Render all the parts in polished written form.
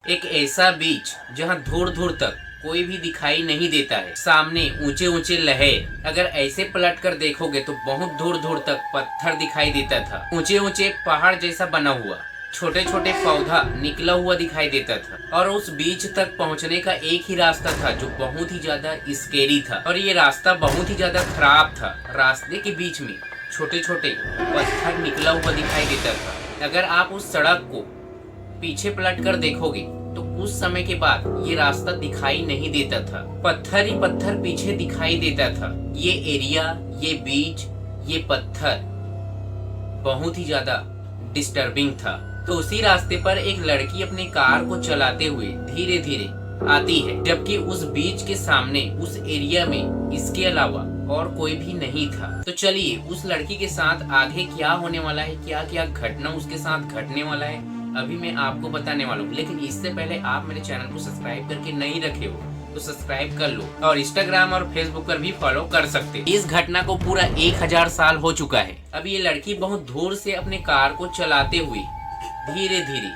एक ऐसा बीच जहां दूर दूर तक कोई भी दिखाई नहीं देता है। सामने ऊंचे ऊंचे लहर, अगर ऐसे पलट कर देखोगे तो बहुत दूर दूर तक पत्थर दिखाई देता था। ऊंचे ऊंचे पहाड़ जैसा बना हुआ, छोटे छोटे पौधा निकला हुआ दिखाई देता था। और उस बीच तक पहुंचने का एक ही रास्ता था जो बहुत ही ज्यादा स्केरी था, और ये रास्ता बहुत ही ज्यादा खराब था। रास्ते के बीच में छोटे छोटे पत्थर निकला हुआ दिखाई देता था। अगर आप उस सड़क को पीछे पलट कर देखोगे तो कुछ समय के बाद ये रास्ता दिखाई नहीं देता था। पत्थर ही पत्थर पीछे दिखाई देता था। ये एरिया, ये बीच, ये पत्थर बहुत ही ज्यादा डिस्टर्बिंग था। तो उसी रास्ते पर एक लड़की अपनी कार को चलाते हुए धीरे धीरे आती है, जबकि उस बीच के सामने उस एरिया में इसके अलावा और कोई भी नहीं था। तो चलिए उस लड़की के साथ आगे क्या होने वाला है, क्या क्या घटना उसके साथ घटने वाला है, अभी मैं आपको बताने वाला हूँ। लेकिन इससे पहले आप मेरे चैनल को सब्सक्राइब करके नहीं रखे हो तो सब्सक्राइब कर लो, और इंस्टाग्राम और फेसबुक पर भी फॉलो कर सकते हो। इस घटना को पूरा 1000 साल हो चुका है। अब ये लड़की बहुत दूर से अपने कार को चलाते हुए धीरे धीरे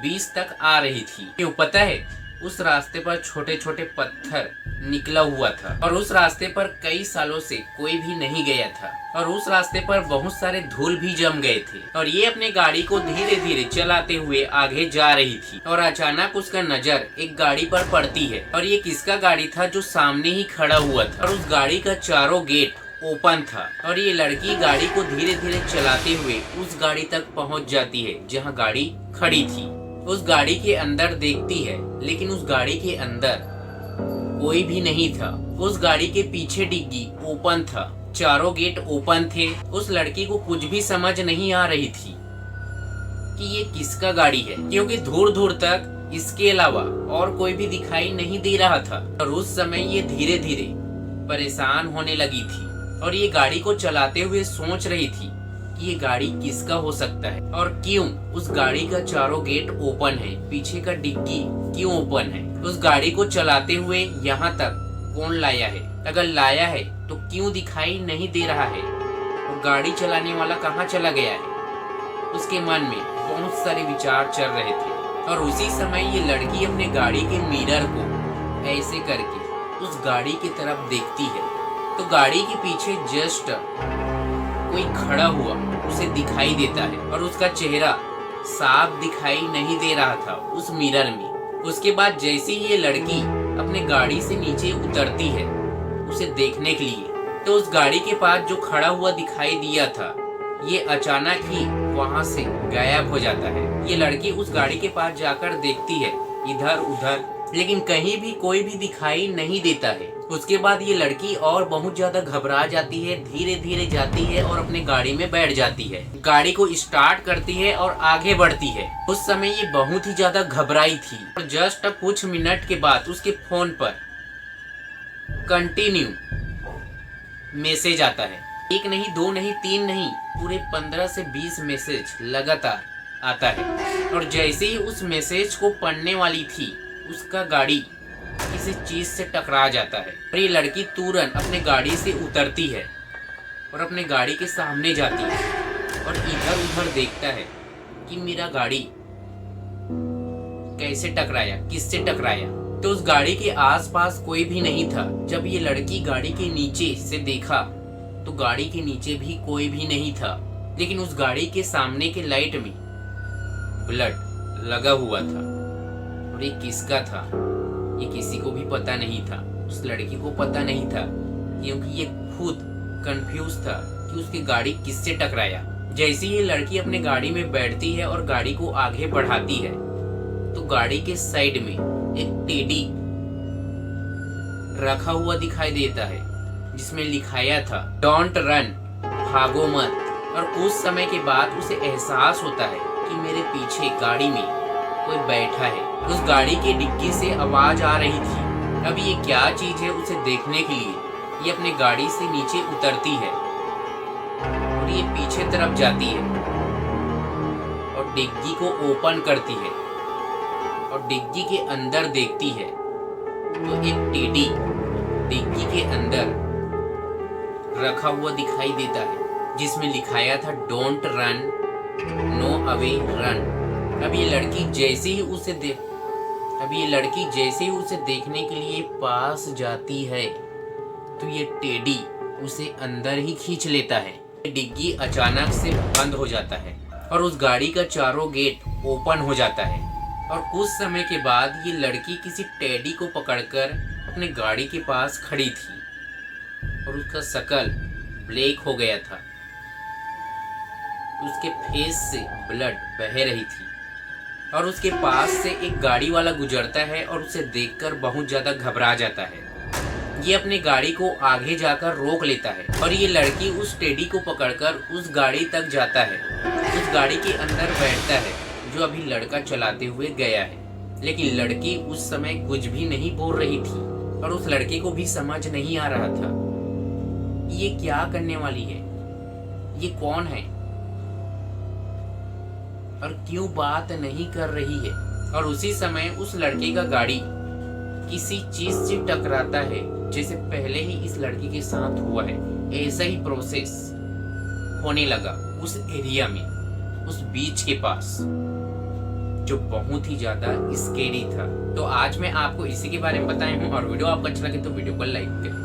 बीच तक आ रही थी। क्यों पता है? उस रास्ते पर छोटे छोटे पत्थर निकला हुआ था, और उस रास्ते पर कई सालों से कोई भी नहीं गया था, और उस रास्ते पर बहुत सारे धूल भी जम गए थे। और ये अपने गाड़ी को धीरे धीरे चलाते हुए आगे जा रही थी, और अचानक उसका नजर एक गाड़ी पर पड़ती है। और ये किसका गाड़ी था? जो सामने ही खड़ा हुआ था, और उस गाड़ी का चारों गेट ओपन था। और ये लड़की गाड़ी को धीरे धीरे चलाते हुए उस गाड़ी तक पहुंच जाती है जहां गाड़ी खड़ी थी। उस गाड़ी के अंदर देखती है, लेकिन उस गाड़ी के अंदर कोई भी नहीं था। उस गाड़ी के पीछे डिग्गी ओपन था, चारों गेट ओपन थे। उस लड़की को कुछ भी समझ नहीं आ रही थी कि ये किसका गाड़ी है, क्योंकि दूर दूर तक इसके अलावा और कोई भी दिखाई नहीं दे रहा था। और उस समय ये धीरे धीरे परेशान होने लगी थी, और ये गाड़ी को चलाते हुए सोच रही थी कि ये गाड़ी किसका हो सकता है, और क्यों उस गाड़ी का चारों गेट ओपन है, पीछे का डिग्गी क्यों ओपन है। उस गाड़ी को चलाते हुए यहाँ तक कौन लाया है? अगर लाया है तो क्यों दिखाई नहीं दे रहा है, और गाड़ी चलाने वाला कहाँ चला गया है? उसके मन में बहुत सारे विचार चल रहे थे। और उसी समय ये लड़की अपने गाड़ी के मिरर को ऐसे करके उस गाड़ी की तरफ देखती है, तो गाड़ी के पीछे जस्ट कोई खड़ा हुआ उसे दिखाई देता है, और उसका चेहरा साफ दिखाई नहीं दे रहा था उस मिरर में। उसके बाद जैसे ही ये लड़की अपने गाड़ी से नीचे उतरती है उसे देखने के लिए, तो उस गाड़ी के पास जो खड़ा हुआ दिखाई दिया था ये अचानक ही वहां से गायब हो जाता है। ये लड़की उस गाड़ी के पास जाकर देखती है इधर उधर, लेकिन कहीं भी कोई भी दिखाई नहीं देता है। उसके बाद ये लड़की और बहुत ज्यादा घबरा जाती है, धीरे धीरे जाती है और अपने गाड़ी में बैठ जाती है, गाड़ी को स्टार्ट करती है और आगे बढ़ती है। उस समय ये बहुत ही ज्यादा घबराई थी, और जस्ट कुछ मिनट के बाद उसके फोन पर कंटिन्यू मैसेज आता है। एक नहीं, दो नहीं, तीन नहीं, पूरे 15 से 20 मैसेज लगातार आता है। और जैसे ही उस मैसेज को पढ़ने वाली थी, उसका गाड़ी किसी चीज से टकरा जाता है, और ये लड़की तुरंत अपने गाड़ी से उतरती है और अपने गाड़ी के सामने जाती है, और इधर उधर देखता है कि मेरा गाड़ी कैसे टकराया, किससे टकराया। तो उस गाड़ी के आसपास कोई भी नहीं था। जब ये लड़की गाड़ी के नीचे से देखा तो गाड़ी के नीचे भी कोई भी नहीं था, लेकिन उस गाड़ी के सामने के लाइट में ब्लड लगा हुआ था। और ये किसका था ये किसी को भी पता नहीं था। उस लड़की को पता नहीं था, क्योंकि ये खुद कंफ्यूज था कि उसकी गाड़ी किससे टकराया। जैसे ही ये लड़की अपने गाड़ी में बैठती है और गाड़ी को आगे बढ़ाती है, तो गाड़ी के साइड में एक टेडी रखा हुआ दिखाई देता है, जिसमें लिखाया था डोंट रन, भागो मत। और कुछ समय के बाद उसे एहसास होता है कि मेरे पीछे गाड़ी में कोई बैठा है। उस गाड़ी के डिक्की से आवाज आ रही थी। अब ये क्या चीज है, उसे देखने के लिए ये अपने गाड़ी से नीचे उतरती है, और ये पीछे तरफ जाती है और डिग्गी को ओपन करती है, और डिग्गी के अंदर देखती है तो एक टेडी डिग्गी के अंदर रखा हुआ दिखाई देता है, जिसमें लिखाया था don't run, no away run. अब ये लड़की जैसे ही उसे अब ये लड़की जैसे ही उसे देखने के लिए पास जाती है तो ये टेडी उसे अंदर ही खींच लेता है। डिग्गी अचानक से बंद हो जाता है और उस गाड़ी का चारों गेट ओपन हो जाता है और कुछ समय के बाद ये लड़की किसी टेडी को पकड़कर अपने गाड़ी के पास खड़ी थी और उसका शकल ब्लैक हो गया था। उसके फेस से ब्लड बह रही थी और उसके पास से एक गाड़ी वाला गुजरता है और उसे देखकर बहुत ज्यादा घबरा जाता है। ये अपने गाड़ी को आगे जाकर रोक लेता है और ये लड़की उस टेडी को पकड़कर उस गाड़ी तक जाता है, उस गाड़ी के अंदर बैठता है जो अभी लड़का चलाते हुए गया है। लेकिन लड़की उस समय कुछ भी नहीं बोल रही थी और उस लड़के को भी समझ नहीं आ रहा था ये क्या करने वाली है, ये कौन है और क्यों बात नहीं कर रही है। और उसी समय उस लड़के का गाड़ी किसी चीज से टकराता है जैसे पहले ही इस लड़की के साथ हुआ है। ऐसा ही प्रोसेस होने लगा उस एरिया में, उस बीच के पास, जो बहुत ही ज्यादा स्केरी था। तो आज मैं आपको इसी के बारे में बताया हूँ और वीडियो आपको अच्छा लगे तो वीडियो को लाइक करें।